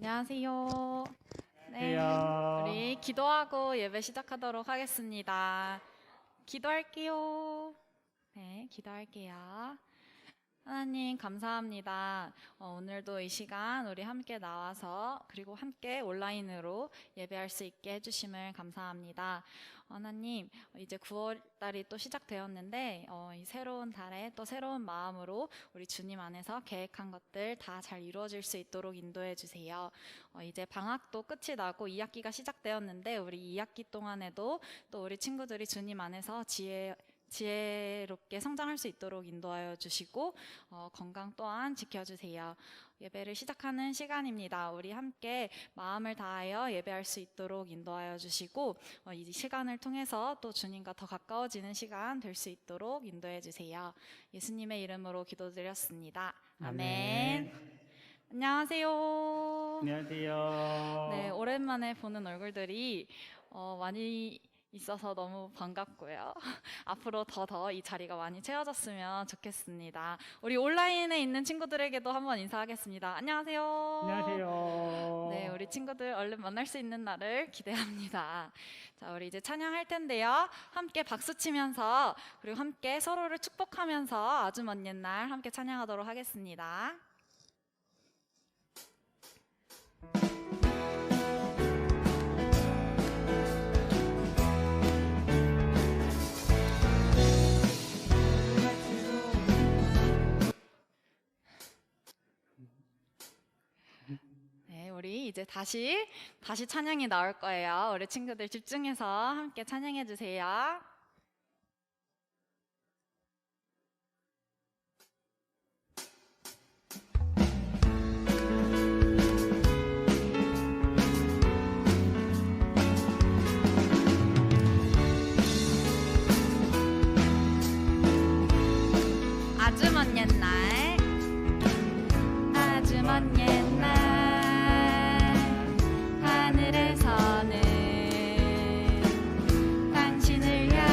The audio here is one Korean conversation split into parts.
안녕하세요. 네, 안녕하세요. 우리 기도하고 예배 시작하도록 하겠습니다. 기도할게요. 네, 기도할게요. 하나님 감사합니다. 오늘도 이 시간 우리 함께 나와서 그리고 함께 온라인으로 예배할 수 있게 해주심을 감사합니다. 하나님, 이제 9월 달이 또 시작되었는데 이 새로운 달에 또 새로운 마음으로 우리 주님 안에서 계획한 것들 다 잘 이루어질 수 있도록 인도해 주세요. 이제 방학도 끝이 나고 2학기가 시작되었는데 우리 2학기 동안에도 또 우리 친구들이 주님 안에서 지혜롭게 성장할 수 있도록 인도하여 주시고 건강 또한 지켜주세요. 예배를 시작하는 시간입니다. 우리 함께 마음을 다하여 예배할 수 있도록 인도하여 주시고 이 시간을 통해서 또 주님과 더 가까워지는 시간 될 수 있도록 인도해 주세요. 예수님의 이름으로 기도드렸습니다. 아멘. 안녕하세요. 안녕하세요. 네, 오랜만에 보는 얼굴들이 많이 있어서 너무 반갑고요. 앞으로 더 이 자리가 많이 채워졌으면 좋겠습니다. 우리 온라인에 있는 친구들에게도 한번 인사하겠습니다. 안녕하세요. 안녕하세요. 네, 우리 친구들 얼른 만날 수 있는 날을 기대합니다. 자, 우리 이제 찬양할 텐데요. 함께 박수 치면서 그리고 함께 서로를 축복하면서 아주 먼 옛날 함께 찬양하도록 하겠습니다. 네, 우리 이제 다시 찬양이 나올 거예요. 우리 친구들 집중해서 함께 찬양해 주세요. 아주 먼 옛날, 아주 먼 옛날 하늘에서는 당신을 향해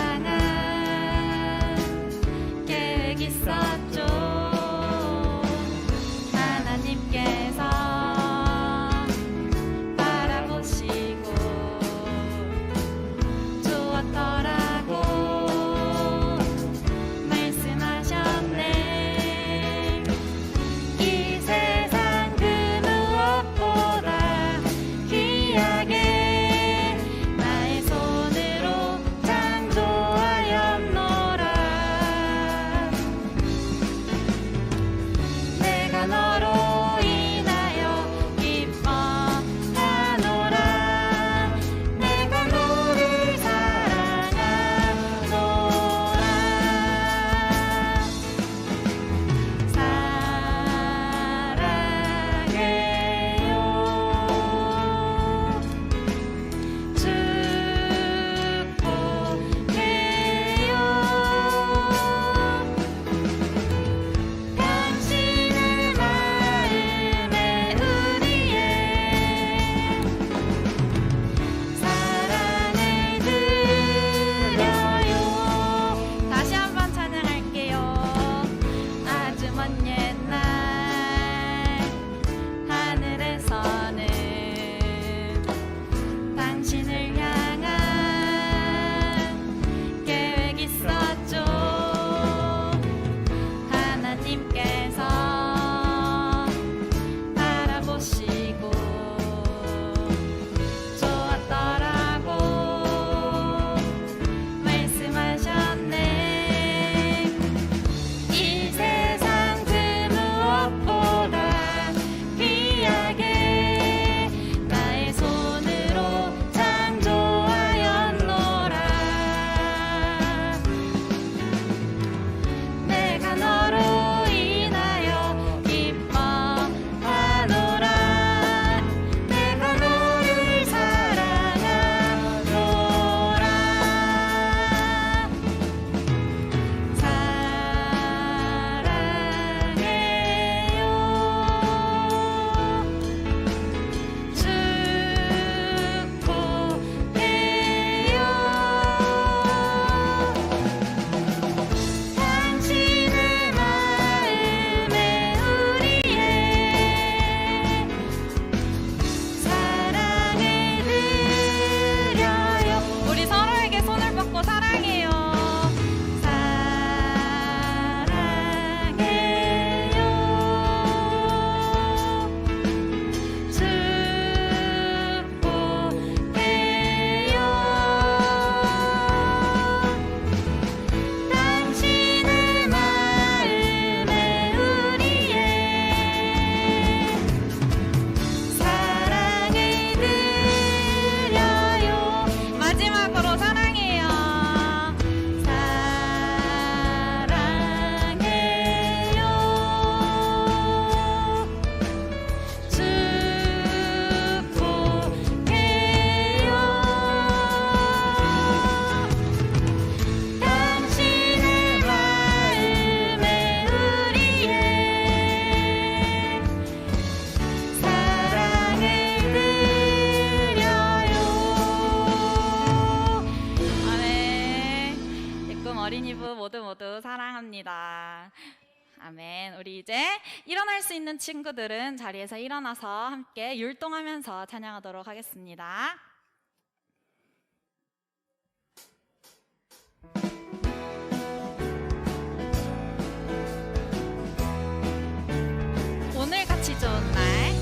감사합니다. 아멘. 우리 이제 일어날 수 있는 친구들은 자리에서 일어나서 함께 율동하면서 찬양하도록 하겠습니다. 오늘같이 좋은 날,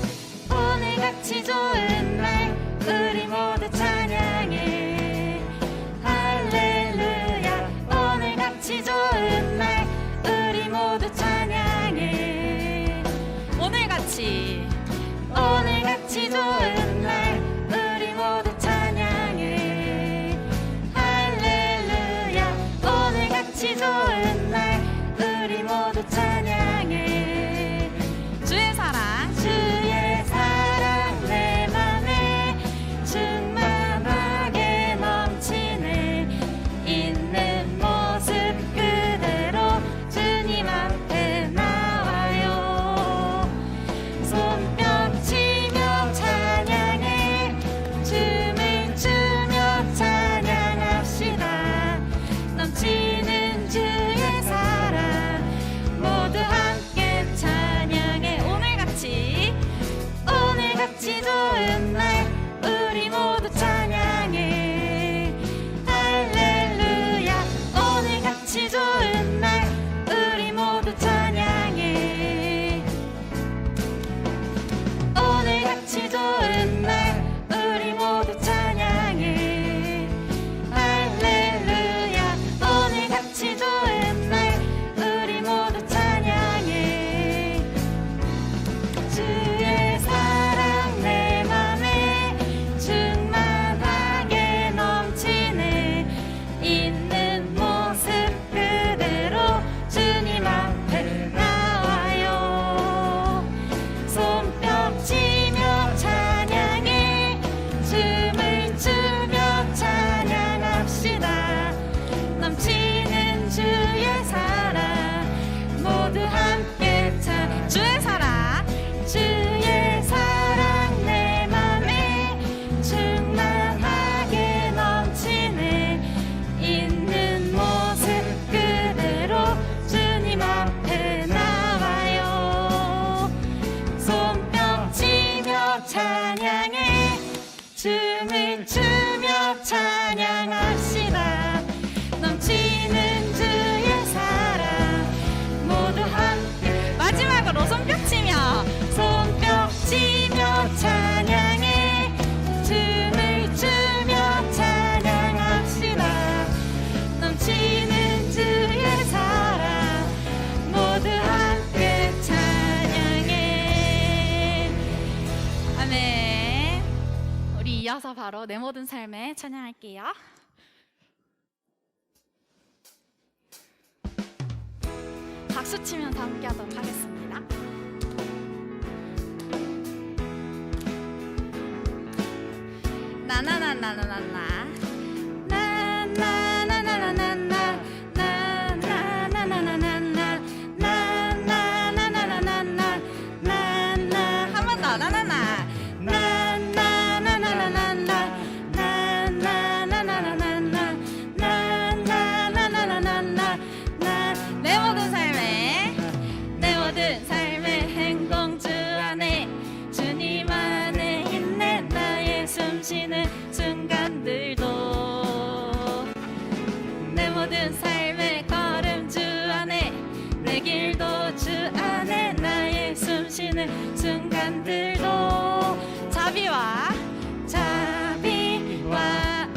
오늘같이 좋은 날, 우리 모두 찬양해. 할렐루야. 오늘같이 좋은 날, 우리 모두 찬양해. 오늘같이 좋은 날, 우리 모두 찬양해. 할렐루야. 오늘같이 좋은 날, 우리 모두 찬양해. 주의 사랑 내 맘에 충만하게 넘치네. 있는 모습 그대로 주님 앞에 나와요. 손뼉 치며 찬양해. 춤을 추며 찬양합시다. 넘치는 주의 사랑 모두 함께 찬양해. 오늘같이 좋은 날, 우리 모두 찬양해. 할렐루야. 오늘같이 좋은 날, 우리 모두 찬양해. 오늘같이 좋은 날, 우리 모두 찬양해. 할렐루야. 오늘같이 좋은 날, 우리 모두 찬양해. 주의 사랑 내 맘에 충만하게 넘치네. 있는 모습 그대로 주님 앞에 나와요. 손뼉 치며 찬양해. 춤을 추며 찬양합시다. 넘치는 주의 사랑 모두 함께 주의 사랑 내 맘에 충만하게 넘치네. 있는 모습 그대로 주님 앞에 나와요. 손뼉 치며 찬양해. 춤을 추며 찬양합시다. 넘치는 주의 사랑 모두 함께. 마지막으로 손뼉 치며 찬양해. 춤을 추며 찬양합시다. 넘치는 주의 사랑 모두 함께 찬양해. 아멘. 우리 이어서 바로 내 모든 삶에 찬양할게요. 박수 치면서 함께 하도록 하겠습니다. 나나나나나나나 나나나나나나나 나나나나나나나 나나나나나나나 나나 한 번 더 나나나 나나나나나나나 나나나나나나나 나나나나나나나 내 모든 삶의 행동 주 안에 주님 안에 있네. 나의 숨쉬는 순간들도 내 모든 삶의 걸음 주 안에 내 길도 주 안에 나의 숨쉬는 순간들도 자비와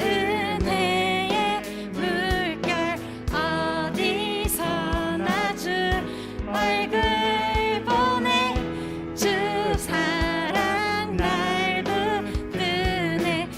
은혜의 물결 어디서나 주 얼굴 보내. 주 사랑 날 붙드네.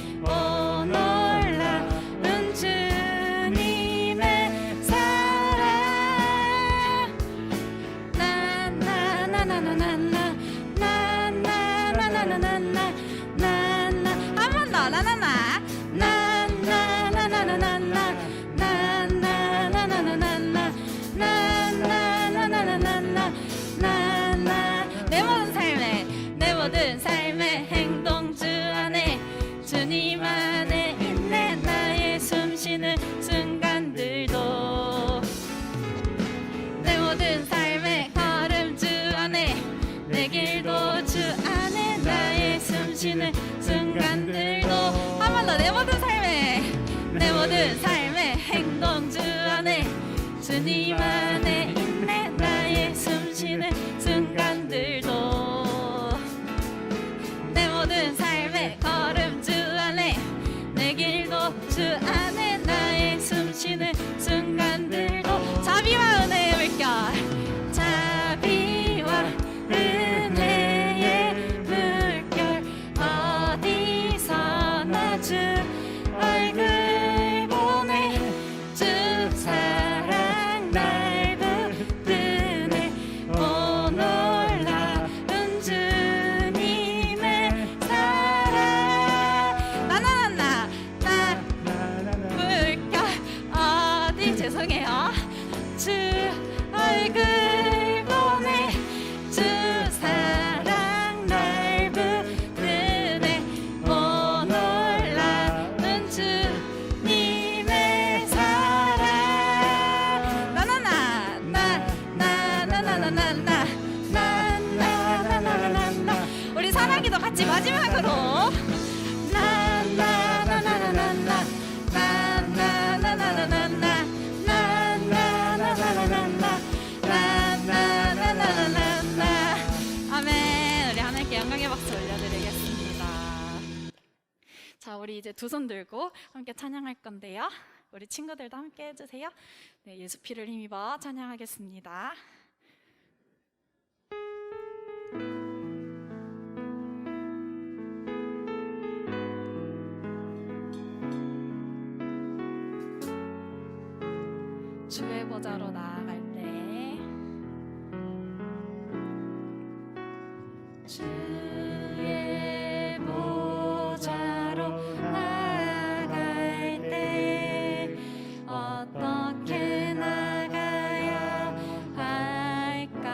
내 모든 삶의 행동 주 안에 주님 안에 있네. 나의 숨쉬는 순간들도 내 모든 삶의 걸음 주 안에 내 길도 주 안에 나의 숨쉬는 순간들도 자비와 은혜의 물결 자비와 은혜의 물결 어디서나 주 얼굴 보내 주 사랑 날 붙드네 오 놀라운 주님의 사랑 나나나나 나 물결 어디 죄송해요 주 얼굴 보내 주 사랑 날 붙드네 오 놀라운 주님의 사랑 나나나 나나나나나나나나나나나나나나 우리 사랑이도 같이 마지막으로 나나나나나나나 나나나나나나나 나나나나나나나나나나나나나 아멘. 우리 하나님께 영광의 박수 올려드리겠습니다. 자, 우리 이제 두 손 들고 함께 찬양할 건데요. 우리 친구들도 함께 해주세요. 네, 예수 피를 힘입어 찬양하겠습니다. 주의 보좌로 나아갈 때 주의 보좌로 나아갈 때 어떻게 나가야 할까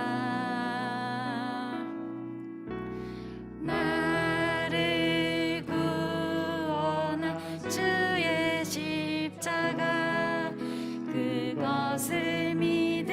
나를 구원한 주의 십자가 그것을 믿어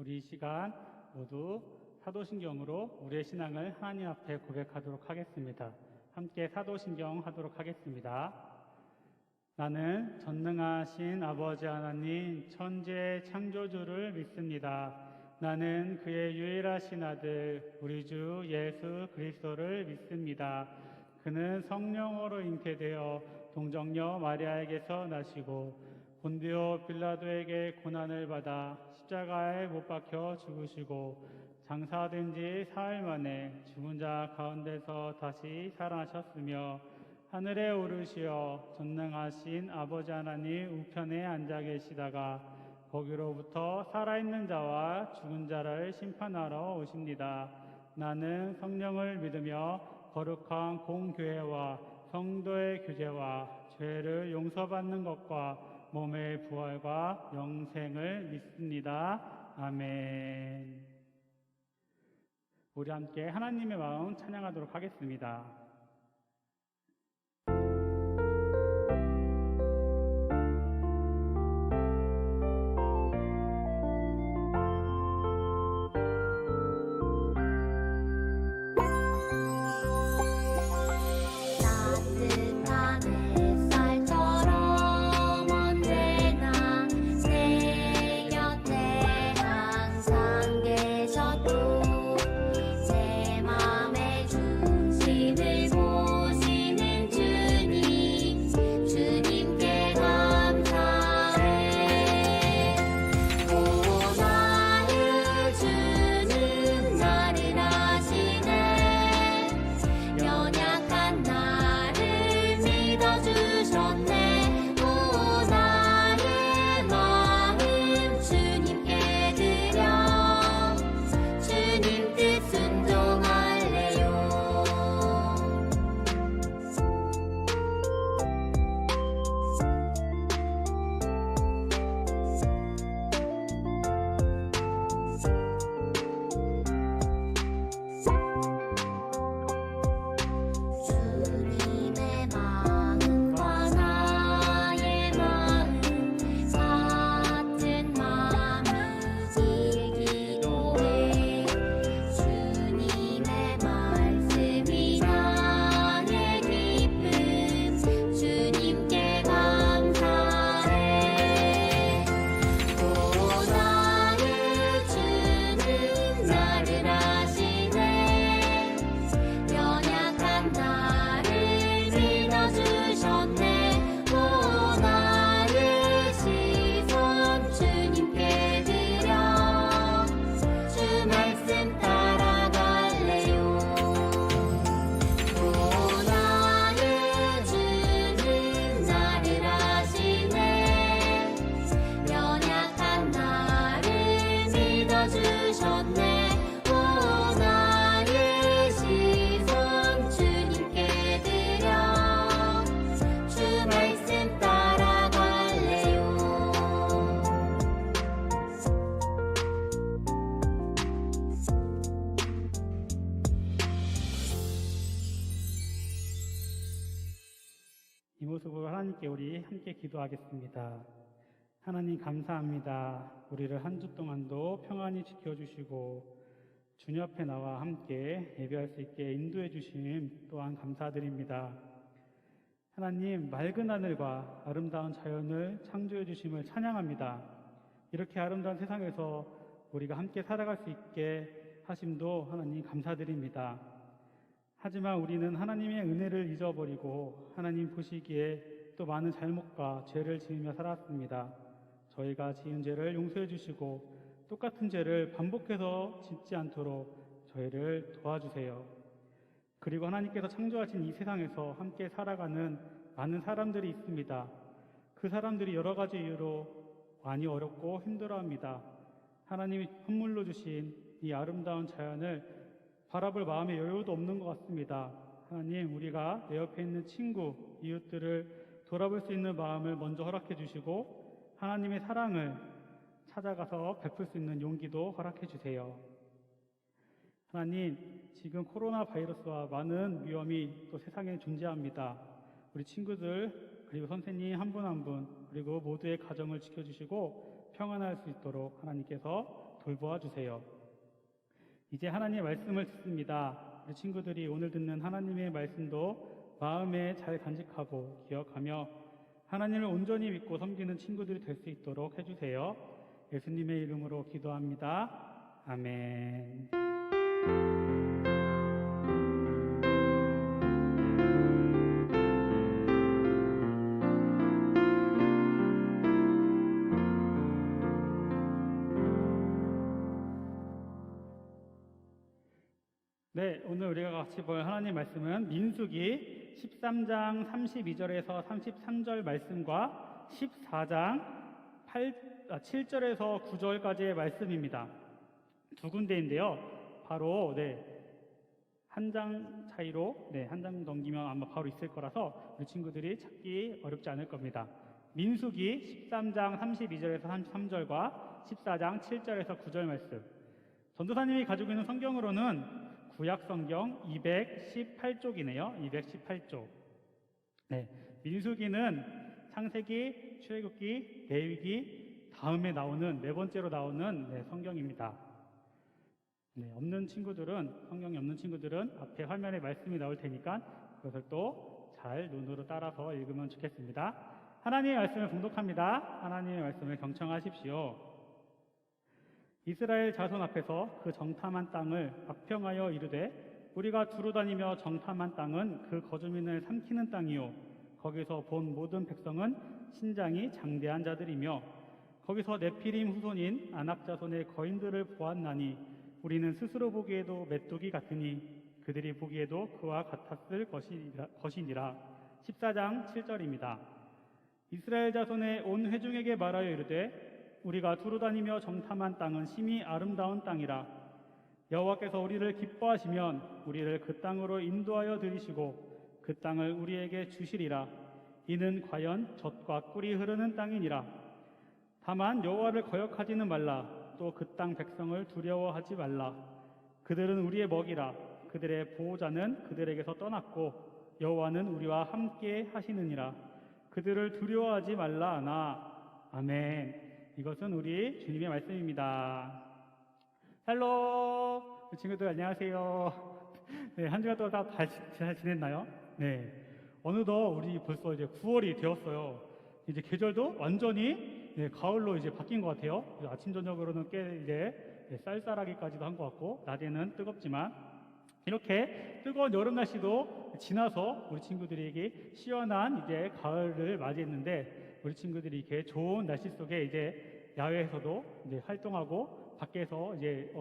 우리 이 시간 모두 사도신경으로 우리의 신앙을 하나님 앞에 고백하도록 하겠습니다. 함께 사도신경 하도록 하겠습니다. 나는 전능하신 아버지 하나님 천지의 창조주를 믿습니다. 나는 그의 유일하신 아들 우리 주 예수 그리스도를 믿습니다. 그는 성령으로 잉태되어 동정녀 마리아에게서 나시고 본디오 빌라도에게 고난을 받아 십자가에 못 박혀 죽으시고 장사된 지 사흘 만에 죽은 자 가운데서 다시 살아나셨으며 하늘에 오르시어 전능하신 아버지 하나님 우편에 앉아 계시다가 거기로부터 살아있는 자와 죽은 자를 심판하러 오십니다. 나는 성령을 믿으며 거룩한 공교회와 성도의 교제와 죄를 용서받는 것과 몸의 부활과 영생을 믿습니다. 아멘. 우리 함께 하나님의 마음 찬양하도록 하겠습니다. 따뜻한 햇살처럼 언제나 내 곁에 항상 계셨고 제 맘의 중심을 보시는 주님, 주님께 감사해. 오 나의 주님 나를 아시네. 연약한 나를 믿어주셨네. 오 나의 마음 주님께 드려 주님 뜻 순종할래요. 주님의 마음과 나의 마음 같은 마음이길 기도해. 주님의 말씀이 나의 기쁨, 주님께 감사해. 오 나의 주님 나를 아시네. 연약한 나를 믿어주셨네. 오 나의 시선 주님께 드려 주 말씀 따라갈래요. 오 나의 주님 나를 아시네. 연약한 나를 믿어주셨네. 오 나의 시선 주님께 드려 주 말씀 따라갈래요. 이 모습으로 하나님께 우리 함께 기도하겠습니다. 하나님 감사합니다. 우리를 한 주 동안도 평안히 지켜주시고 주님 앞에 나와 함께 예배할 수 있게 인도해 주심 또한 감사드립니다. 하나님 맑은 하늘과 아름다운 자연을 창조해 주심을 찬양합니다. 이렇게 아름다운 세상에서 우리가 함께 살아갈 수 있게 하심도 하나님 감사드립니다. 하지만 우리는 하나님의 은혜를 잊어버리고 하나님 보시기에 또 많은 잘못과 죄를 지으며 살았습니다. 저희가 지은 죄를 용서해 주시고 똑같은 죄를 반복해서 짓지 않도록 저희를 도와주세요. 그리고 하나님께서 창조하신 이 세상에서 함께 살아가는 많은 사람들이 있습니다. 그 사람들이 여러 가지 이유로 많이 어렵고 힘들어합니다. 하나님이 선물로 주신 이 아름다운 자연을 바라볼 마음의 여유도 없는 것 같습니다. 하나님, 우리가 내 옆에 있는 친구, 이웃들을 돌아볼 수 있는 마음을 먼저 허락해 주시고 하나님의 사랑을 찾아가서 베풀 수 있는 용기도 허락해 주세요. 하나님, 지금 코로나 바이러스와 많은 위험이 또 세상에 존재합니다. 우리 친구들, 그리고 선생님 한 분 한 분, 그리고 모두의 가정을 지켜주시고 평안할 수 있도록 하나님께서 돌보아 주세요. 이제 하나님의 말씀을 듣습니다. 우리 친구들이 오늘 듣는 하나님의 말씀도 마음에 잘 간직하고 기억하며 하나님을 온전히 믿고 섬기는 친구들이 될 수 있도록 해주세요. 예수님의 이름으로 기도합니다. 아멘. 네, 오늘 우리가 같이 볼 하나님 말씀은 민수기 13장 32절에서 33절 말씀과 14장 7절에서 9절까지의 말씀입니다. 두 군데인데요. 바로 한 장 차이로 한 장 넘기면 아마 바로 있을 거라서 우리 친구들이 찾기 어렵지 않을 겁니다. 민수기 13장 32절에서 33절과 14장 7절에서 9절 말씀. 전도사님이 가지고 있는 성경으로는 구약 성경 218쪽이네요. 218쪽. 민수기는 창세기, 출애굽기, 레위기 다음에 나오는 네 번째로 나오는 성경입니다. 없는 친구들은 성경이 없는 친구들은 앞에 화면에 말씀이 나올 테니까 그것을 또 잘 눈으로 따라서 읽으면 좋겠습니다. 하나님의 말씀을 봉독합니다. 하나님의 말씀을 경청하십시오. 이스라엘 자손 앞에서 그 정탐한 땅을 악평하여 이르되 우리가 두루 다니며 정탐한 땅은 그 거주민을 삼키는 땅이요 거기서 본 모든 백성은 신장이 장대한 자들이며 거기서 네피림 후손인 아낙 자손의 거인들을 보았나니 우리는 스스로 보기에도 메뚜기 같으니 그들이 보기에도 그와 같았을 것이니라. 14장 7절입니다. 이스라엘 자손의 온 회중에게 말하여 이르되 우리가 두루 다니며 정탐한 땅은 심히 아름다운 땅이라. 여호와께서 우리를 기뻐하시면 우리를 그 땅으로 인도하여 들이시고 그 땅을 우리에게 주시리라. 이는 과연 젖과 꿀이 흐르는 땅이니라. 다만 여호와를 거역하지는 말라. 또 그 땅 백성을 두려워하지 말라. 그들은 우리의 먹이라. 그들의 보호자는 그들에게서 떠났고 여호와는 우리와 함께 하시느니라. 그들을 두려워하지 말라 하나. 아멘. 이것은 우리 주님의 말씀입니다. 헬로 친구들 안녕하세요. 한 주간 동안 다 잘 지냈나요? 어느덧 우리 벌써 이제 9월이 되었어요. 이제 계절도 완전히 가을로 이제 바뀐 것 같아요. 아침 저녁으로는 꽤 이제 쌀쌀하기까지도 한 것 같고 낮에는 뜨겁지만 이렇게 뜨거운 여름 날씨도 지나서 우리 친구들에게 시원한 이제 가을을 맞이했는데 우리 친구들이 이렇게 좋은 날씨 속에 이제 야외에서도 이제 활동하고 밖에서 이제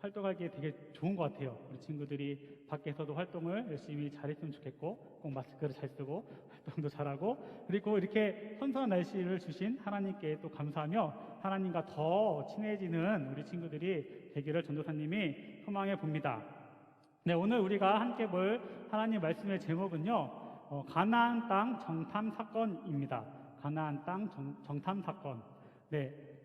활동하기에 되게 좋은 것 같아요. 우리 친구들이 밖에서도 활동을 열심히 잘했으면 좋겠고 꼭 마스크를 잘 쓰고 활동도 잘하고 그리고 이렇게 선선한 날씨를 주신 하나님께 또 감사하며 하나님과 더 친해지는 우리 친구들이 되기를 전도사님이 소망해 봅니다. 오늘 우리가 함께 볼 하나님 말씀의 제목은요, 가나안 땅 정탐 사건입니다. 가나안 땅 정탐 사건.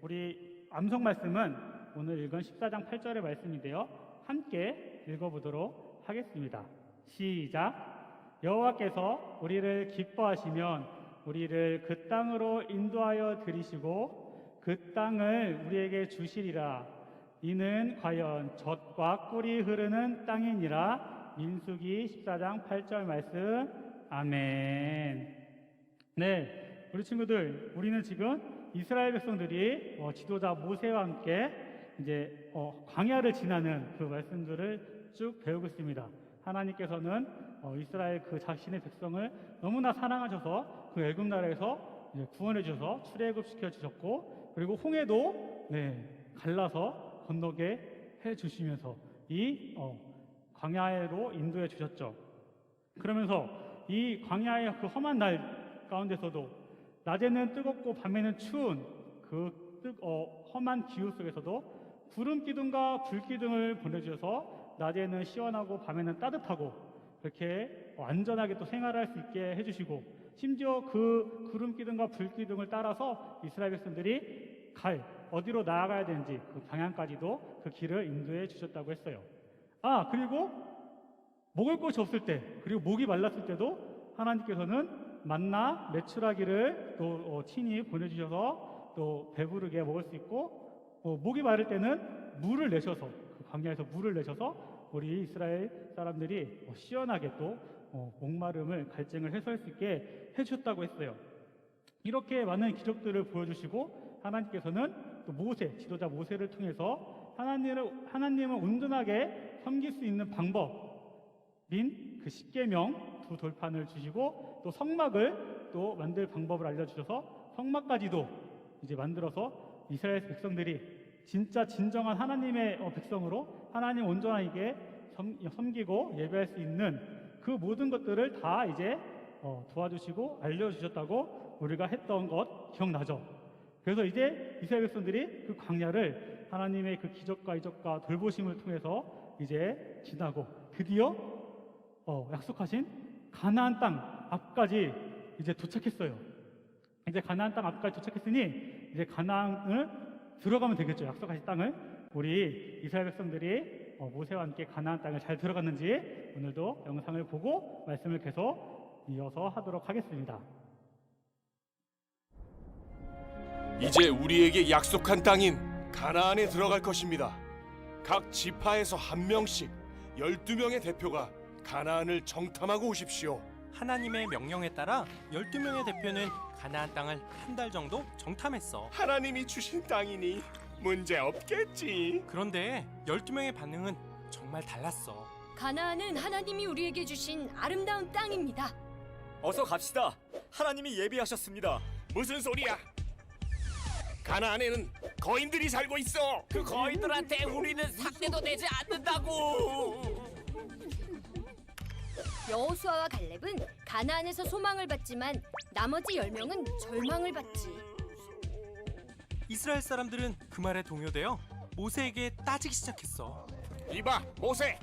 우리 암송 말씀은 오늘 읽은 14장 8절의 말씀인데요. 함께 읽어보도록 하겠습니다. 시작. 여호와께서 우리를 기뻐하시면 우리를 그 땅으로 인도하여 들이시고 그 땅을 우리에게 주시리라. 이는 과연 젖과 꿀이 흐르는 땅이니라. 민수기 14장 8절 말씀. 아멘. 우리 친구들, 우리는 지금 이스라엘 백성들이 지도자 모세와 함께 이제 광야를 지나는 그 말씀들을 쭉 배우고 있습니다. 하나님께서는 이스라엘 그 자신의 백성을 너무나 사랑하셔서 그 애굽 나라에서 구원해 주셔서 출애굽 시켜 주셨고 그리고 홍해도 갈라서 건너게 해 주시면서 이 광야로 인도해 주셨죠. 그러면서 이 광야의 그 험한 날 가운데서도 낮에는 뜨겁고 밤에는 추운 그 험한 기후 속에서도 구름 기둥과 불 기둥을 보내주셔서 낮에는 시원하고 밤에는 따뜻하고 그렇게 안전하게 또 생활할 수 있게 해주시고 심지어 그 구름 기둥과 불 기둥을 따라서 이스라엘 백성들이 어디로 나아가야 되는지 그 방향까지도 그 길을 인도해 주셨다고 했어요. 그리고 먹을 것이 없을 때 그리고 목이 말랐을 때도 하나님께서는 만나 메추라기를 또 친히 보내주셔서 또 배부르게 먹을 수 있고 목이 마를 때는 물을 내셔서 그 광야에서 물을 내셔서 우리 이스라엘 사람들이 시원하게 또 목마름을 갈증을 해소할 수 있게 해주셨다고 했어요. 이렇게 많은 기적들을 보여주시고 하나님께서는 또 모세, 지도자 모세를 통해서 하나님을 온전하게 섬길 수 있는 방법인 그 십계명 두 돌판을 주시고 또 성막을 또 만들 방법을 알려주셔서 성막까지도 이제 만들어서 이스라엘 백성들이 진짜 진정한 하나님의 백성으로 하나님 온전하게 섬기고 예배할 수 있는 그 모든 것들을 다 이제 도와주시고 알려주셨다고 우리가 했던 것 기억나죠? 그래서 이제 이스라엘 백성들이 그 광야를 하나님의 그 기적과 이적과 돌보심을 통해서 이제 지나고 드디어 약속하신 가나안 땅 앞까지 이제 도착했어요. 이제 가나안 땅 앞까지 도착했으니 이제 가나안을 들어가면 되겠죠. 약속하신 땅을. 우리 이스라엘 백성들이 모세와 함께 가나안 땅을 잘 들어갔는지 오늘도 영상을 보고 말씀을 계속 이어서 하도록 하겠습니다. 이제 우리에게 약속한 땅인 가나안에 들어갈 것입니다. 각 지파에서 한 명씩 12명의 대표가 가나안을 정탐하고 오십시오. 하나님의 명령에 따라 12명의 대표는 가나안 땅을 한 달 정도 정탐했어. 하나님이 주신 땅이니 문제 없겠지. 그런데 12명의 반응은 정말 달랐어. 가나안은 하나님이 우리에게 주신 아름다운 땅입니다. 어서 갑시다. 하나님이 예비하셨습니다. 무슨 소리야? 가나안에는 거인들이 살고 있어. 그 거인들한테 우리는 삭대도 내지 않는다고. 여호수아와 갈렙은 가나안에서 소망을 받지만 나머지 10명은 절망을 받지. 이스라엘 사람들은 그 말에 동요되어 모세에게 따지기 시작했어. 이봐 모세,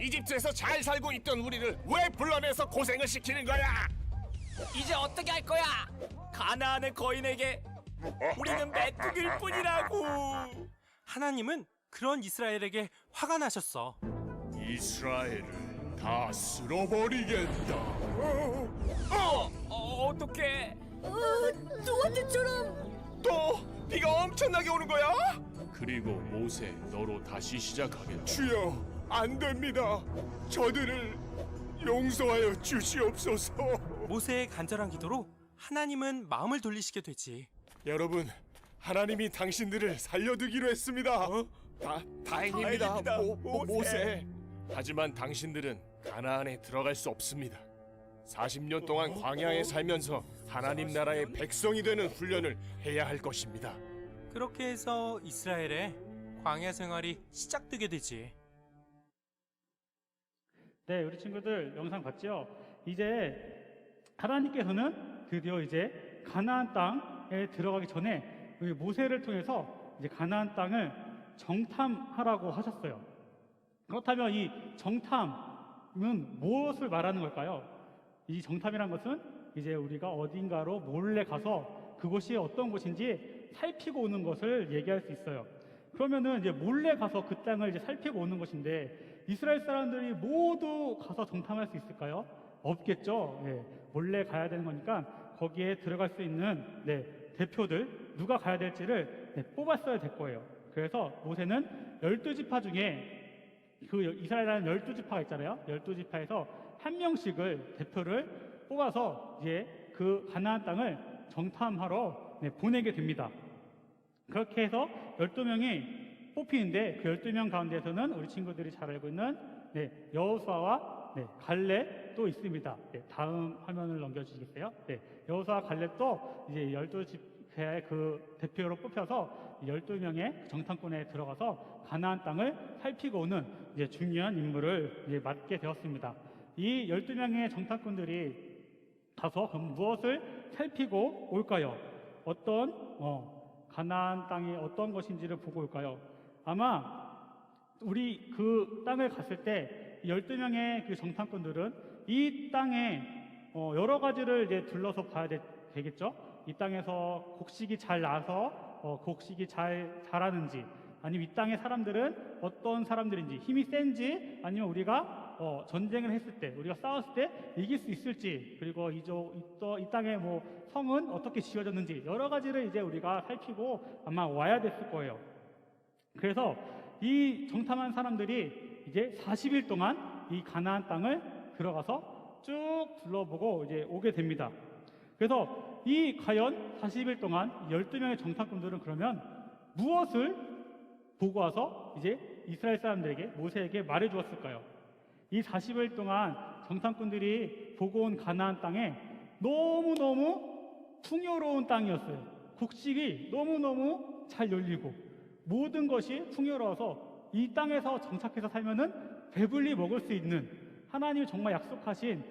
이집트에서 잘 살고 있던 우리를 왜 불러내서 고생을 시키는 거야? 이제 어떻게 할 거야? 가나안의 거인에게 우리는 메뚜기일 뿐이라고. 하나님은 그런 이스라엘에게 화가 나셨어. 이스라엘을 다 쓸어버리겠다. 어떡해? 또한테처럼 또 비가 엄청나게 오는 거야? 그리고 모세 너로 다시 시작하겠다. 주여, 안 됩니다. 저들을 용서하여 주시옵소서. 모세의 간절한 기도로 하나님은 마음을 돌리시게 되지. 여러분, 하나님이 당신들을 살려두기로 했습니다. 다행입니다, 다행입니다, 모세. 하지만 당신들은 가나안에 들어갈 수 없습니다. 40년 동안 광야에 살면서 하나님 나라의 백성이 되는 훈련을 해야 할 것입니다. 그렇게 해서 이스라엘의 광야 생활이 시작되게 되지. 네, 우리 친구들 영상 봤죠? 이제 하나님께서는 드디어 이제 가나안 땅에 들어가기 전에 우리 모세를 통해서 이제 가나안 땅을 정탐하라고 하셨어요. 그렇다면 이 정탐은 무엇을 말하는 걸까요? 이 정탐이란 것은 이제 우리가 어딘가로 몰래 가서 그곳이 어떤 곳인지 살피고 오는 것을 얘기할 수 있어요. 그러면은 이제 몰래 가서 그 땅을 이제 살피고 오는 것인데 이스라엘 사람들이 모두 가서 정탐할 수 있을까요? 없겠죠. 네, 몰래 가야 되는 거니까 거기에 들어갈 수 있는 대표들 누가 가야 될지를 뽑았어야 될 거예요. 그래서 모세는 12지파 중에 그 이스라엘에는 12지파가 있잖아요. 12지파에서 한 명씩을 대표를 뽑아서 이제 그 가나안 땅을 정탐하러 보내게 됩니다. 그렇게 해서 12명이 뽑히는데 그 12명 가운데서는 우리 친구들이 잘 알고 있는 여호수아와 갈렙도 있습니다. 다음 화면을 넘겨주시겠어요? 여호수아와 갈렙도 이제 12지파의 그 대표로 뽑혀서 12명의 정탐꾼에 들어가서 가나안 땅을 살피고 오는 이제 중요한 임무를 이제 맡게 되었습니다. 이 12명의 정탐꾼들이 가서 그럼 무엇을 살피고 올까요? 어떤 가나안 땅이 어떤 것인지를 보고 올까요? 아마 우리 그 땅을 갔을 때 12명의 그 정탐꾼들은 이 땅에 여러 가지를 이제 둘러서 봐야 되겠죠? 이 땅에서 곡식이 잘 나서 곡식이 잘 자라는지, 아니면 이 땅의 사람들은 어떤 사람들인지, 힘이 센지, 아니면 우리가 전쟁을 했을 때, 우리가 싸웠을 때 이길 수 있을지, 그리고 이 땅의 성은 어떻게 지어졌는지 여러 가지를 이제 우리가 살피고 아마 와야 됐을 거예요. 그래서 이 정탐한 사람들이 이제 40일 동안 이 가나안 땅을 들어가서 쭉 둘러보고 이제 오게 됩니다. 그래서 이 과연 40일 동안 12명의 정탐꾼들은 그러면 무엇을 보고 와서 이제 이스라엘 사람들에게, 모세에게 말해 주었을까요? 이 40일 동안 정탐꾼들이 보고 온 가나안 땅에 너무너무 풍요로운 땅이었어요. 곡식이 너무너무 잘 열리고 모든 것이 풍요로워서 이 땅에서 정착해서 살면은 배불리 먹을 수 있는, 하나님이 정말 약속하신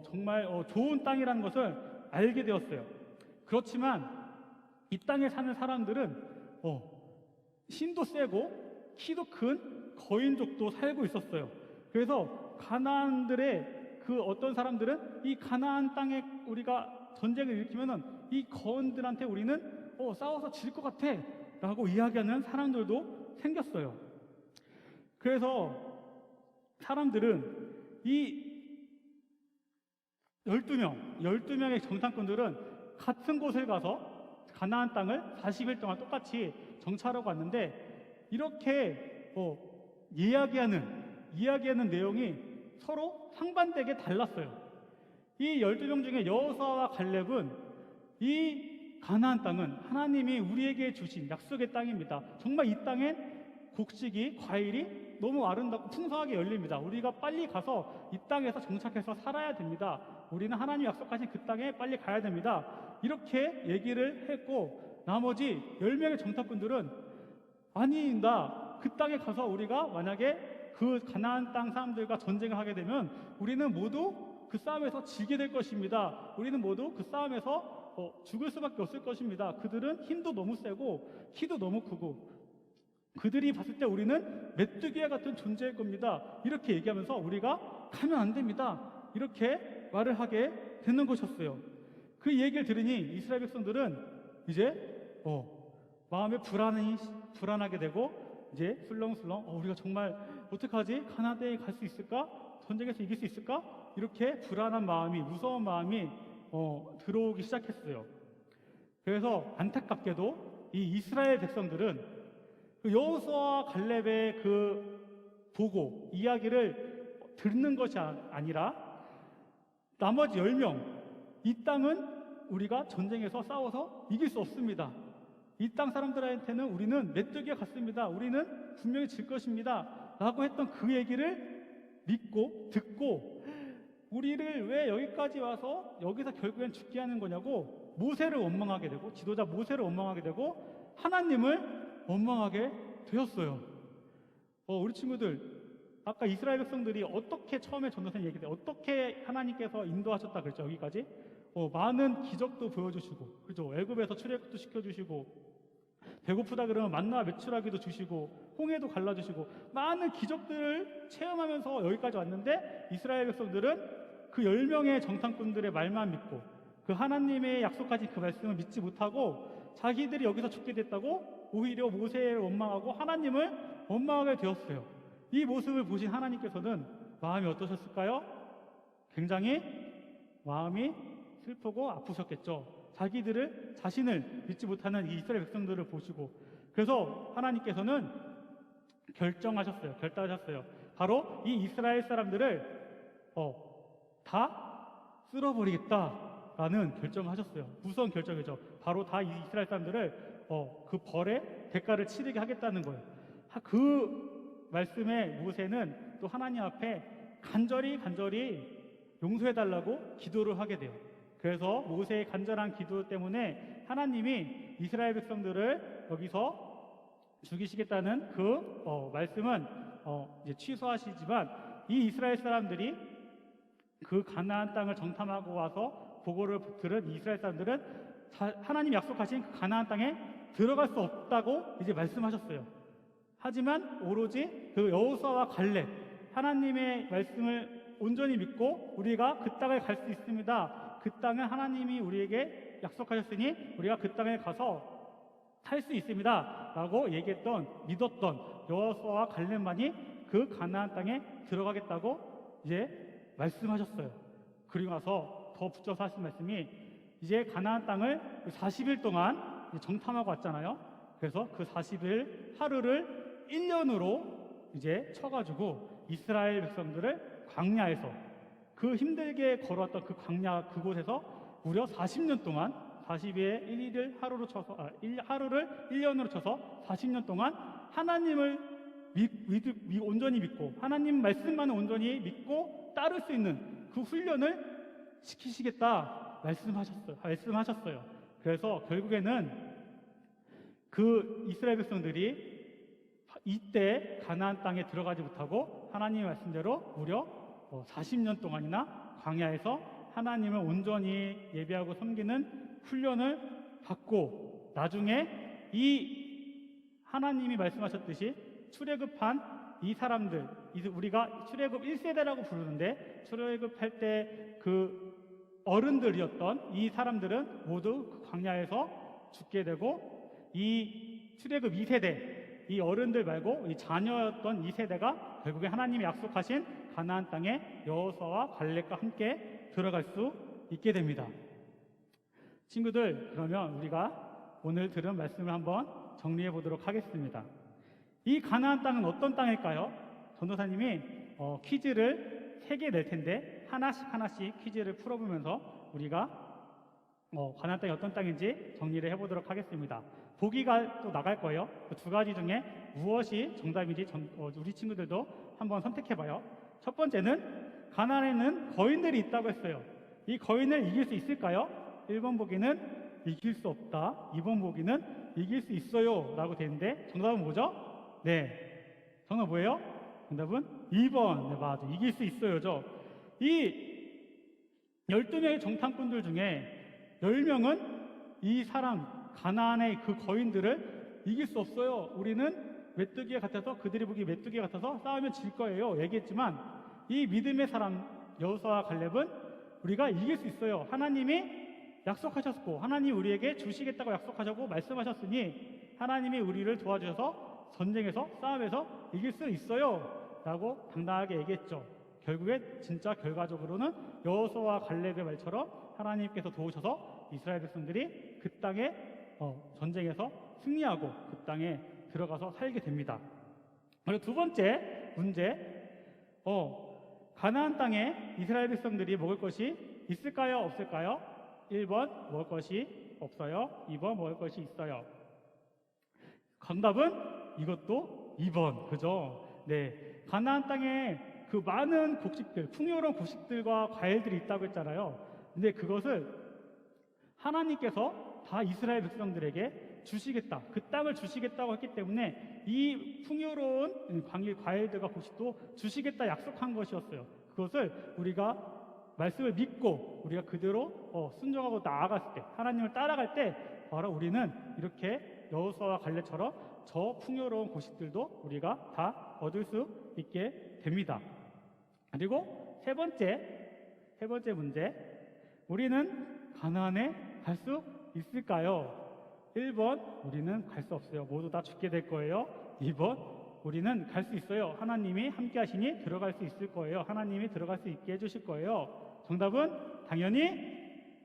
정말 좋은 땅이라는 것을 알게 되었어요. 그렇지만 이 땅에 사는 사람들은 힘도 세고 키도 큰 거인족도 살고 있었어요. 그래서 가나안들의 그 어떤 사람들은 이 가나안 땅에 우리가 전쟁을 일으키면은 이 거인들한테 우리는 싸워서 질 것 같아 라고 이야기하는 사람들도 생겼어요. 그래서 사람들은 이 12명의 정탐꾼들은 같은 곳을 가서 가나안 땅을 40일 동안 똑같이 정찰하고 왔는데, 이렇게 이야기하는 내용이 서로 상반되게 달랐어요. 이 12명 중에 여호수아와 갈렙은 이 가나안 땅은 하나님이 우리에게 주신 약속의 땅입니다. 정말 이 땅엔 곡식이, 과일이 너무 아름답고 풍성하게 열립니다. 우리가 빨리 가서 이 땅에서 정착해서 살아야 됩니다. 우리는 하나님이 약속하신 그 땅에 빨리 가야 됩니다. 이렇게 얘기를 했고, 나머지 10명의 정탐꾼들은 아니, 나 그 땅에 가서 우리가 만약에 그 가나안 땅 사람들과 전쟁을 하게 되면 우리는 모두 그 싸움에서 지게 될 것입니다. 우리는 모두 그 싸움에서 죽을 수밖에 없을 것입니다. 그들은 힘도 너무 세고 키도 너무 크고 그들이 봤을 때 우리는 메뚜기와 같은 존재일 겁니다. 이렇게 얘기하면서 우리가 가면 안 됩니다. 이렇게 말을 하게 되는 것이었어요. 그 얘기를 들으니 이스라엘 백성들은 이제 마음에 불안하게 되고 이제 술렁술렁 우리가 정말 어떡하지? 가나안 땅에 갈 수 있을까? 전쟁에서 이길 수 있을까? 이렇게 불안한 마음이, 무서운 마음이 들어오기 시작했어요. 그래서 안타깝게도 이 이스라엘 백성들은 그 여호수아와 갈렙의 그 보고 이야기를 듣는 것이 아니라 나머지 10명, 이 땅은 우리가 전쟁에서 싸워서 이길 수 없습니다. 이 땅 사람들한테는 우리는 메뚜기와 같습니다. 우리는 분명히 질 것입니다. 라고 했던 그 얘기를 믿고 듣고 우리를 왜 여기까지 와서 여기서 결국엔 죽게 하는 거냐고 모세를 원망하게 되고, 지도자 모세를 원망하게 되고 하나님을 원망하게 되었어요. 우리 친구들, 아까 이스라엘 백성들이 어떻게 처음에 전도서에 얘기했는데 어떻게 하나님께서 인도하셨다 그랬죠? 여기까지 많은 기적도 보여주시고, 그렇죠? 애굽에서 출애굽도 시켜주시고, 배고프다 그러면 만나 매출하기도 주시고, 홍해도 갈라주시고, 많은 기적들을 체험하면서 여기까지 왔는데 이스라엘 백성들은 그 10명의 정탐꾼들의 말만 믿고 그 하나님의 약속하신 그 말씀을 믿지 못하고 자기들이 여기서 죽게 됐다고 오히려 모세를 원망하고 하나님을 원망하게 되었어요. 이 모습을 보신 하나님께서는 마음이 어떠셨을까요? 굉장히 마음이 슬프고 아프셨겠죠. 자신을 믿지 못하는 이 이스라엘 백성들을 보시고, 그래서 하나님께서는 결단하셨어요. 바로 이 이스라엘 사람들을 다 쓸어버리겠다라는 결정을 하셨어요. 무서운 결정이죠. 바로 다 이 이스라엘 사람들을 그 벌의 대가를 치르게 하겠다는 거예요. 그 말씀에 모세는 또 하나님 앞에 간절히 용서해달라고 기도를 하게 돼요. 그래서 모세의 간절한 기도 때문에 하나님이 이스라엘 백성들을 여기서 죽이시겠다는 그 말씀은 이제 취소하시지만, 이 이스라엘 사람들이 그 가나안 땅을 정탐하고 와서 보고를 들은 이스라엘 사람들은 하나님 약속하신 그 가나안 땅에 들어갈 수 없다고 이제 말씀하셨어요. 하지만 오로지 그 여호수아와 갈렙, 하나님의 말씀을 온전히 믿고 우리가 그 땅을 갈 수 있습니다. 그 땅을 하나님이 우리에게 약속하셨으니 우리가 그 땅에 가서 살 수 있습니다. 라고 믿었던 여호수아와 갈렙만이 그 가나안 땅에 들어가겠다고 이제 말씀하셨어요. 그리고 나서 더 붙여서 하신 말씀이, 이제 가나안 땅을 40일 동안 정탐하고 왔잖아요. 그래서 그 40일 하루를 1년으로 이제 쳐가지고 이스라엘 백성들을 광야에서 그 힘들게 걸어왔던 그 광야 그곳에서 무려 40년 동안 40에 1일을 하루로 쳐서 하루를 1년으로 쳐서 40년 동안 하나님을 온전히 믿고 하나님 말씀만을 온전히 믿고 따를 수 있는 그 훈련을 시키시겠다 말씀하셨어요. 그래서 결국에는 그 이스라엘 백성들이 이때 가나안 땅에 들어가지 못하고 하나님의 말씀대로 무려 40년 동안이나 광야에서 하나님을 온전히 예배하고 섬기는 훈련을 받고 나중에 이 하나님이 말씀하셨듯이 출애굽한 이 사람들, 우리가 출애굽 1세대라고 부르는데 출애굽할 때 그 어른들이었던 이 사람들은 모두 그 광야에서 죽게 되고 이 출애굽 2세대, 이 어른들 말고 이 자녀였던 이 세대가 결국에 하나님이 약속하신 가나안 땅에 여호수아와 갈렙과 함께 들어갈 수 있게 됩니다. 친구들, 그러면 우리가 오늘 들은 말씀을 한번 정리해 보도록 하겠습니다. 이 가나안 땅은 어떤 땅일까요? 전도사님이 퀴즈를 3개 낼 텐데 하나씩 퀴즈를 풀어보면서 우리가 가나안 땅이 어떤 땅인지 정리를 해보도록 하겠습니다. 보기가 또 나갈 거예요. 그 2가지 중에 무엇이 정답인지 우리 친구들도 한번 선택해봐요. 첫 번째는 가나안에는 거인들이 있다고 했어요. 이 거인을 이길 수 있을까요? 1번 보기는 이길 수 없다, 2번 보기는 이길 수 있어요 라고 되는데 정답은 뭐죠? 네, 정답 뭐예요? 정답은 2번. 네, 맞아, 이길 수 있어요죠. 이 12명의 정탐꾼들 중에 10명은 이 사람 가나안의 그 거인들을 이길 수 없어요, 우리는 메뚜기 같아서, 그들이 보기 메뚜기 같아서 싸우면 질 거예요 얘기했지만, 이 믿음의 사람 여호수아와 갈렙은 우리가 이길 수 있어요, 하나님이 약속하셨고 하나님이 우리에게 주시겠다고 약속하셨고 말씀하셨으니 하나님이 우리를 도와주셔서 전쟁에서 싸움에서 이길 수 있어요 라고 당당하게 얘기했죠. 결국에 진짜 결과적으로는 여호수아와 갈렙의 말처럼 하나님께서 도우셔서 이스라엘 백성들이 그 땅에 전쟁에서 승리하고 그 땅에 들어가서 살게 됩니다. 그리고 2번째 문제, 가나안 땅에 이스라엘 백성들이 먹을 것이 있을까요, 없을까요? 1번 먹을 것이 없어요, 2번 먹을 것이 있어요. 정답은 이것도 2번, 그죠? 네, 가나안 땅에 그 많은 곡식들, 풍요로운 곡식들과 과일들이 있다고 했잖아요. 근데 그것을 하나님께서 다 이스라엘 백성들에게 주시겠다, 그 땅을 주시겠다고 했기 때문에 이 풍요로운 과일들과 곡식도 주시겠다 약속한 것이었어요. 그것을 우리가 말씀을 믿고 우리가 그대로 순종하고 나아갔을 때, 하나님을 따라갈 때 바로 우리는 이렇게 여호수아와 갈렙처럼 저 풍요로운 곡식들도 우리가 다 얻을 수 있게 됩니다. 그리고 세 번째 문제, 우리는 가나안에 갈 수 있을까요? 1번 우리는 갈 수 없어요, 모두 다 죽게 될 거예요. 2번 우리는 갈 수 있어요, 하나님이 함께 하시니 들어갈 수 있을 거예요, 하나님이 들어갈 수 있게 해주실 거예요. 정답은 당연히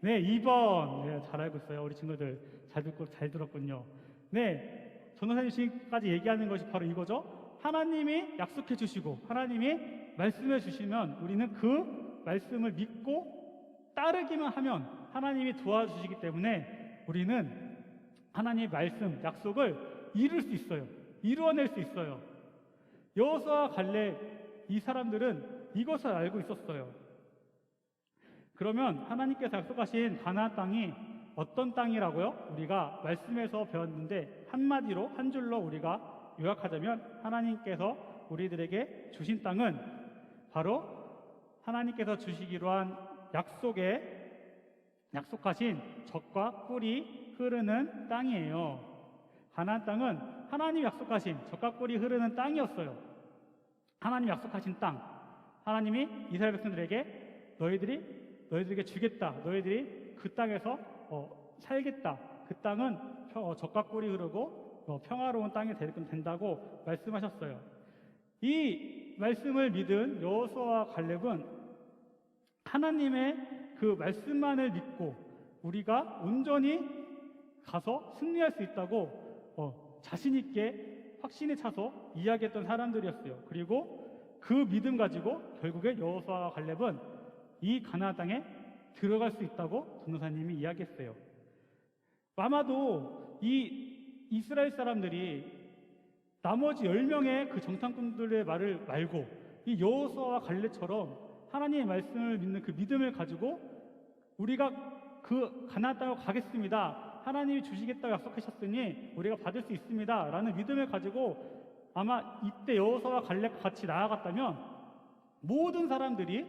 네, 2번. 네, 잘 알고 있어요, 우리 친구들. 잘 들었군요. 네, 전도사님 지금까지 얘기하는 것이 바로 이거죠. 하나님이 약속해 주시고 하나님이 말씀해 주시면 우리는 그 말씀을 믿고 따르기만 하면 하나님이 도와주시기 때문에 우리는 하나님의 말씀, 약속을 이룰 수 있어요, 이루어낼 수 있어요. 여호수아와 갈렙 이 사람들은 이것을 알고 있었어요. 그러면 하나님께서 약속하신 가나안 땅이 어떤 땅이라고요? 우리가 말씀에서 배웠는데 한마디로, 한 줄로 우리가 요약하자면 하나님께서 우리들에게 주신 땅은 바로 하나님께서 주시기로 한 약속하신 젖과 꿀이 흐르는 땅이에요. 가나안 땅은 하나님 약속하신 젖과 꿀이 흐르는 땅이었어요. 하나님 약속하신 땅, 하나님이 이스라엘 백성들에게 너희들에게 주겠다, 너희들이 그 땅에서 살겠다, 그 땅은 젖과 꿀이 흐르고 평화로운 땅이 된다고 말씀하셨어요. 이 말씀을 믿은 여호수아와 갈렙은 하나님의 그 말씀만을 믿고 우리가 온전히 가서 승리할 수 있다고 자신 있게 확신에 차서 이야기했던 사람들이었어요. 그리고 그 믿음 가지고 결국에 여호수아와 갈렙은 이 가나안 땅에 들어갈 수 있다고 전도사님이 이야기했어요. 아마도 이 이스라엘 사람들이 나머지 10명의 그 정탐꾼들의 말을 말고 이 여호수아와 갈렙처럼 하나님의 말씀을 믿는 그 믿음을 가지고 우리가 그 가나안 땅으로 가겠습니다. 하나님이 주시겠다고 약속하셨으니 우리가 받을 수 있습니다. 라는 믿음을 가지고 아마 이때 여호수아와 갈렙과 같이 나아갔다면 모든 사람들이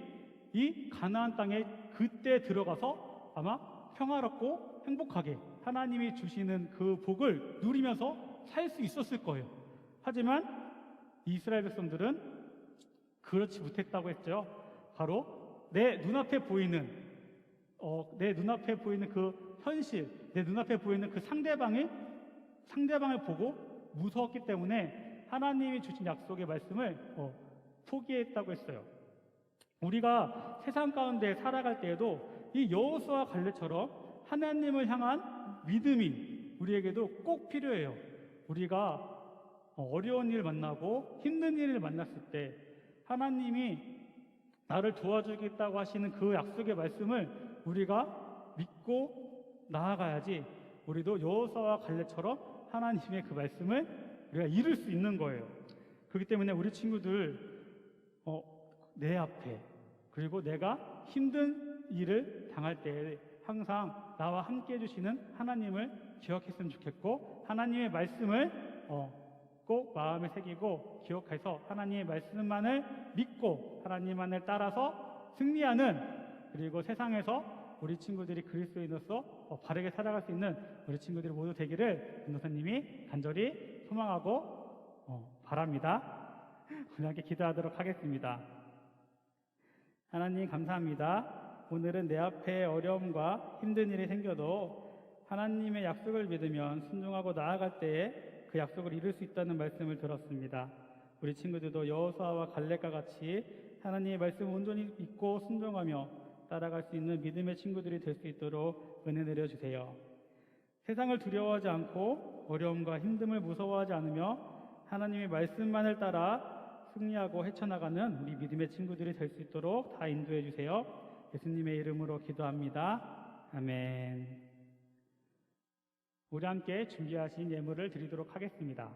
이 가나안 땅에 그때 들어가서 아마 평화롭고 행복하게 하나님이 주시는 그 복을 누리면서 살 수 있었을 거예요. 하지만 이스라엘 백성들은 그렇지 못했다고 했죠. 바로 내 눈앞에 보이는 그 현실, 내 눈앞에 보이는 그 상대방을 보고 무서웠기 때문에 하나님이 주신 약속의 말씀을 포기했다고 했어요. 우리가 세상 가운데 살아갈 때에도 이 여호수아와 갈렙처럼 하나님을 향한 믿음이 우리에게도 꼭 필요해요. 우리가 어려운 일을 만나고 힘든 일을 만났을 때 하나님이 나를 도와주겠다고 하시는 그 약속의 말씀을 우리가 믿고 나아가야지 우리도 여호수아와 갈렙처럼 하나님의 그 말씀을 우리가 이룰 수 있는 거예요. 그렇기 때문에 우리 친구들 내 앞에 그리고 내가 힘든 일을 당할 때 항상 나와 함께 해주시는 하나님을 기억했으면 좋겠고 하나님의 말씀을 꼭 마음에 새기고 기억해서 하나님의 말씀만을 믿고 하나님만을 따라서 승리하는 그리고 세상에서 우리 친구들이 그리스도인으로서 바르게 살아갈 수 있는 우리 친구들이 모두 되기를 전도사님이 간절히 소망하고 바랍니다. 우리 함께 기도하도록 하겠습니다. 하나님 감사합니다. 오늘은 내 앞에 어려움과 힘든 일이 생겨도 하나님의 약속을 믿으면 순종하고 나아갈 때에 그 약속을 이룰 수 있다는 말씀을 들었습니다. 우리 친구들도 여호수아와 갈렙과 같이 하나님의 말씀을 온전히 믿고 순종하며 따라갈 수 있는 믿음의 친구들이 될 수 있도록 은혜 내려주세요. 세상을 두려워하지 않고 어려움과 힘듦을 무서워하지 않으며 하나님의 말씀만을 따라 승리하고 헤쳐나가는 우리 믿음의 친구들이 될 수 있도록 다 인도해 주세요. 예수님의 이름으로 기도합니다. 아멘. 우리 함께 준비하신 예물을 드리도록 하겠습니다.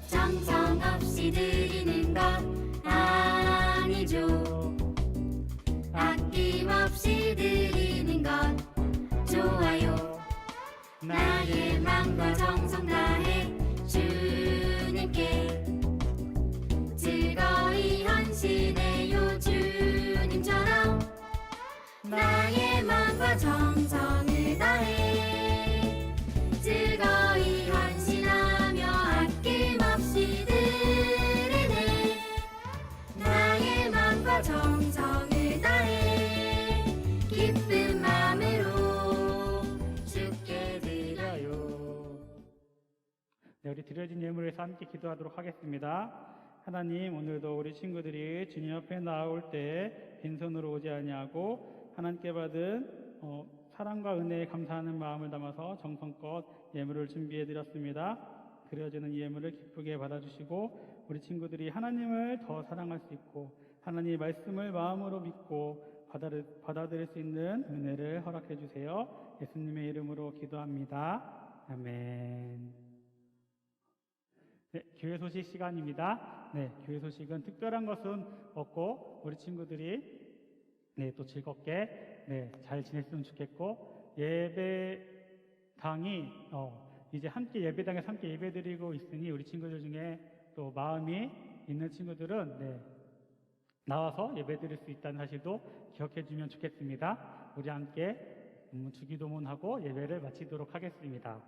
정성 없이 드리는 것 아니죠. 아낌없이 드리는 것 좋아요. 나의 마음과 정성 다해 주님께 즐거이 헌신해요. 주님처럼 나의 마음과 정성을 다해 즐거이 헌신하며 아낌없이 드리네. 나의 마음과 정성을 다해 기쁜 마음으로 주께 드려요. 네, 우리 드려진 예물에서 함께 기도하도록 하겠습니다. 하나님, 오늘도 우리 친구들이 주님 앞에 나올 때 빈손으로 오지 아니하고 하나님께 받은 사랑과 은혜에 감사하는 마음을 담아서 정성껏 예물을 준비해 드렸습니다. 드려지는 예물을 기쁘게 받아주시고 우리 친구들이 하나님을 더 사랑할 수 있고 하나님의 말씀을 마음으로 믿고 받아들일 수 있는 은혜를 허락해 주세요. 예수님의 이름으로 기도합니다. 아멘. 네, 교회 소식 시간입니다. 네, 교회 소식은 특별한 것은 없고 우리 친구들이 또 즐겁게 잘 지냈으면 좋겠고 예배당이 이제 함께 예배당에서 함께 예배드리고 있으니 우리 친구들 중에 또 마음이 있는 친구들은 나와서 예배드릴 수 있다는 사실도 기억해 주면 좋겠습니다. 우리 함께 주기도문하고 예배를 마치도록 하겠습니다.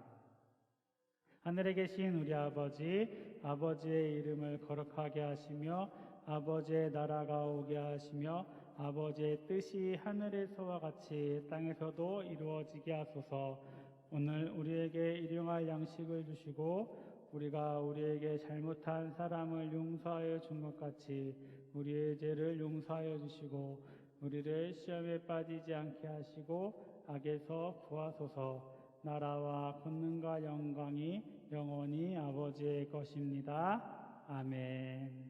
하늘에 계신 우리 아버지, 아버지의 이름을 거룩하게 하시며 아버지의 나라가 오게 하시며 아버지의 뜻이 하늘에서와 같이 땅에서도 이루어지게 하소서. 오늘 우리에게 일용할 양식을 주시고 우리가 우리에게 잘못한 사람을 용서하여 준 것 같이 우리의 죄를 용서하여 주시고 우리를 시험에 빠지지 않게 하시고 악에서 구하소서. 나라와 권능과 영광이 영원히 아버지의 것입니다. 아멘.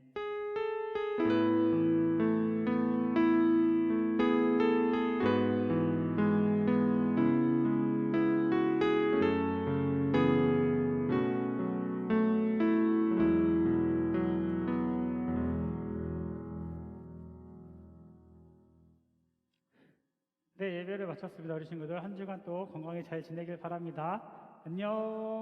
네, 예배를 마쳤습니다. 우리 친구들 한 주간 또 건강히 잘 지내길 바랍니다. 안녕.